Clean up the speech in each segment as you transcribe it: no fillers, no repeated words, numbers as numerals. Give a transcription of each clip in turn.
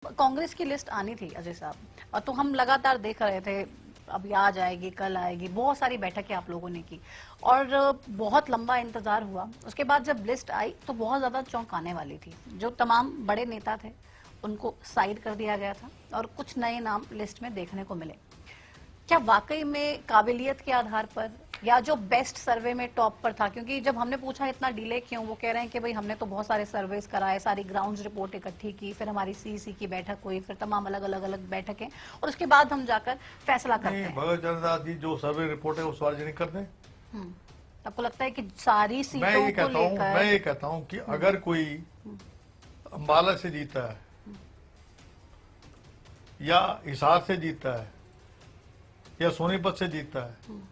कांग्रेस की लिस्ट आनी थी अजय साहब, और तो हम लगातार देख रहे थे अभी आ जाएगी कल आएगी, बहुत सारी बैठकें आप लोगों ने की और बहुत लंबा इंतजार हुआ। उसके बाद जब लिस्ट आई तो बहुत ज्यादा चौंकाने वाली थी। जो तमाम बड़े नेता थे उनको साइड कर दिया गया था और कुछ नए नाम लिस्ट में देखने को मिले। क्या वाकई में काबिलियत के आधार पर या जो बेस्ट सर्वे में टॉप पर था? क्योंकि जब हमने पूछा इतना डिले क्यों, वो कह रहे हैं कि भाई हमने तो बहुत सारे सर्वेस कराए, सारी ग्राउंड रिपोर्ट इकट्ठी की, फिर हमारी सीईसी की बैठक हुई, फिर तमाम अलग अलग बैठकें, और उसके बाद हम जाकर फैसला करते हैं। भगत जनता जी जो सर्वे रिपोर्ट है वो सार्वजनिक कर दें। आपको लगता है कि सारी सीटों को लेकर? मैं ये कहता हूं कि अगर कोई अंबाला से जीता है या हिसार से जीता है या सोनीपत से जीता है,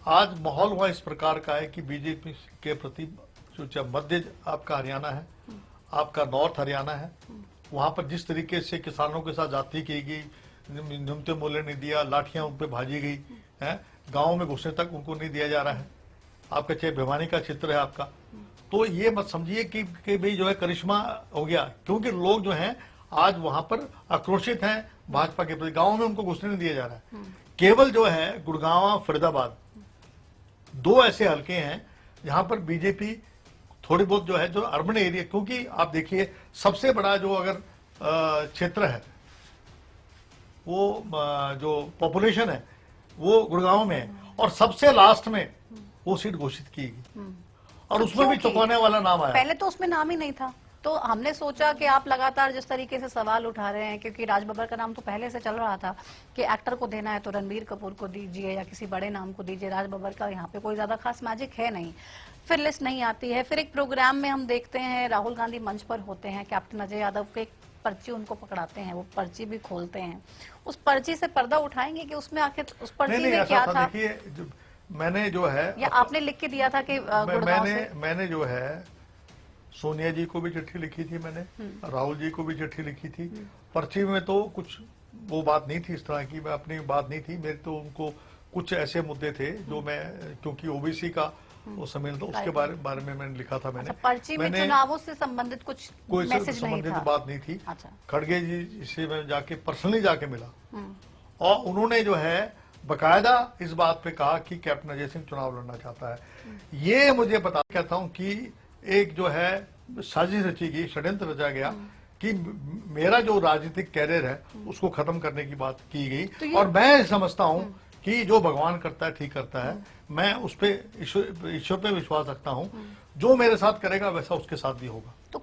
आज माहौल हुआ इस प्रकार का है कि बीजेपी के प्रति जो मध्य आपका हरियाणा है, आपका नॉर्थ हरियाणा है, वहां पर जिस तरीके से किसानों के साथ जाति की गई, न्यूनतम मूल्य नहीं दिया, लाठियां उन पर भाजी गई है, गांव में घुसने तक उनको नहीं दिया जा रहा है। आपका चाहे भिवानी का क्षेत्र है आपका, तो ये मत समझिए कि भाई जो है करिश्मा हो गया, क्योंकि लोग जो हैं आज वहां पर आक्रोशित हैं भाजपा के प्रति। गाँव में उनको घुसने नहीं दिया जा रहा है। केवल जो है गुड़गांव फरीदाबाद दो ऐसे हलके हैं जहां पर बीजेपी थोड़ी बहुत जो है, जो अर्बन एरिया, क्योंकि आप देखिए सबसे बड़ा जो अगर क्षेत्र है वो जो पॉपुलेशन है वो गुड़गांव में है, और सबसे लास्ट में वो सीट घोषित की गई और तो उसमें भी चौंकाने वाला नाम आया। पहले तो उसमें नाम ही नहीं था, तो हमने सोचा कि आप लगातार जिस तरीके से सवाल उठा रहे हैं, क्योंकि राज बब्बर का नाम तो पहले से चल रहा था कि एक्टर को देना है तो रणबीर कपूर को दीजिए या किसी बड़े नाम को दीजिए, राज बब्बर का यहाँ पे कोई ज्यादा खास मैजिक है नहीं। फिर लिस्ट नहीं आती है, फिर एक प्रोग्राम में हम देखते हैं राहुल गांधी मंच पर होते हैं, कैप्टन अजय यादव के पर्ची उनको पकड़ाते हैं, वो पर्ची भी खोलते हैं, उस पर्ची से पर्दा उठाएंगे कि उसमें आखिर उस पर्ची में क्या था? देखिए मैंने जो है, या आपने लिख के दिया था कि मैंने जो है सोनिया जी को भी चिट्ठी लिखी थी, मैंने राहुल जी को भी चिट्ठी लिखी थी। पर्ची में तो कुछ वो बात नहीं थी, इस तरह की मैं अपनी बात नहीं थी मेरे, तो उनको कुछ ऐसे मुद्दे थे जो मैं, क्योंकि ओबीसी का वो सम्मेलन था उसके बारे में मैंने लिखा था। मैंने पर्ची में चुनावों से संबंधित कुछ कोई मैसेज नहीं था, बात नहीं थी। अच्छा। खड़गे जी से मैं जाके पर्सनली जाके मिला और उन्होंने जो है बकायदा इस बात पे कहा कि कैप्टन अजय सिंह चुनाव लड़ना चाहता है। ये मुझे पता, कहता हूं कि एक जो है साजिश रची गई, षड्यंत्र रचा गया कि मेरा जो राजनीतिक कैरियर है उसको खत्म करने की बात की गई। तो और मैं समझता हूं कि जो भगवान करता है ठीक करता है। मैं उस पे ईश्वर पे विश्वास रखता हूं, जो मेरे साथ करेगा वैसा उसके साथ भी होगा। तो